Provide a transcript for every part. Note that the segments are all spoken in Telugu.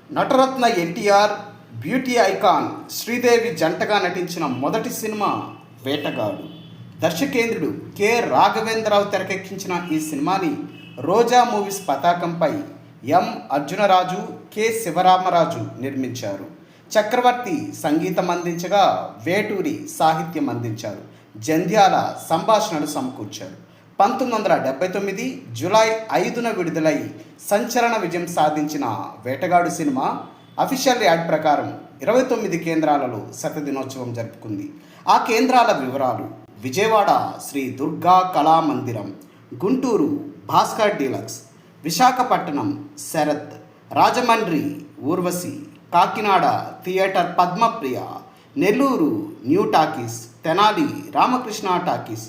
నటరత్న ఎన్టీఆర్, బ్యూటీ ఐకాన్ శ్రీదేవి జంటగా నటించిన మొదటి సినిమా వేటగాడు. దర్శకేంద్రుడు కె రాఘవేంద్రరావు తెరకెక్కించిన ఈ సినిమాని రోజా మూవీస్ పతాకంపై ఎం అర్జునరాజు, కె శివరామరాజు నిర్మించారు. చక్రవర్తి సంగీతం అందించగా వేటూరి సాహిత్యం అందించారు. జంధ్యాల సంభాషణలు సమకూర్చారు. 1979 జూలై 5న విడుదలై సంచలన విజయం సాధించిన వేటగాడు సినిమా అఫీషియల్ యాడ్ ప్రకారం 29 కేంద్రాలలో శతదినోత్సవం జరుపుకుంది. ఆ కేంద్రాల వివరాలు: Vijayawada Sri Durga Kalamandiram, Guntur Bhaskar deluxe, Visakhapatnam Sarath, Rajahmundry Urvasi, Kakinada theatre Padmapriya, Nellore new talkies, Tenali Ramakrishna talkies,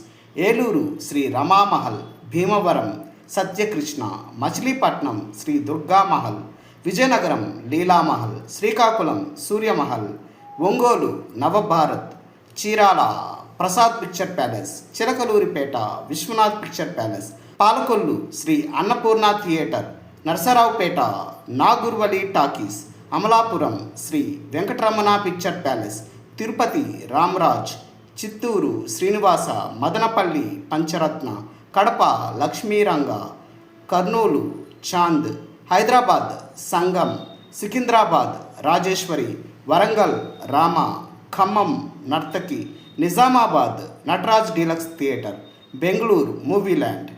Eluru Sri Ramamahal, Bhimavaram Satyakrishna, Machilipatnam Sri Durgamahal, Vizianagaram Leelamahal, Srikakulam Suryamahal, Ongole Navabharat, Chirala Prasad picture palace, Chilakaluripet Viswanath picture palace, Palakollu Sri Annapurna theatre, Narasaraopet Naguravali talkies, Amalapuram Sri Venkataramana picture palace, Tirupati Ramraj, Chittoor Srinivasa, Madanapalle Pancharatna, Kadapa Lakshmiranga, Kurnool Chand, Hyderabad సంగం, సికింద్రాబాద్ రాజేశ్వరి, వరంగల్ రామ, ఖమ్మం నర్తకి, నిజామాబాద్ నటరాజ్ డీలక్స్ థియేటర్, బెంగళూరు మూవీల్యాండ్.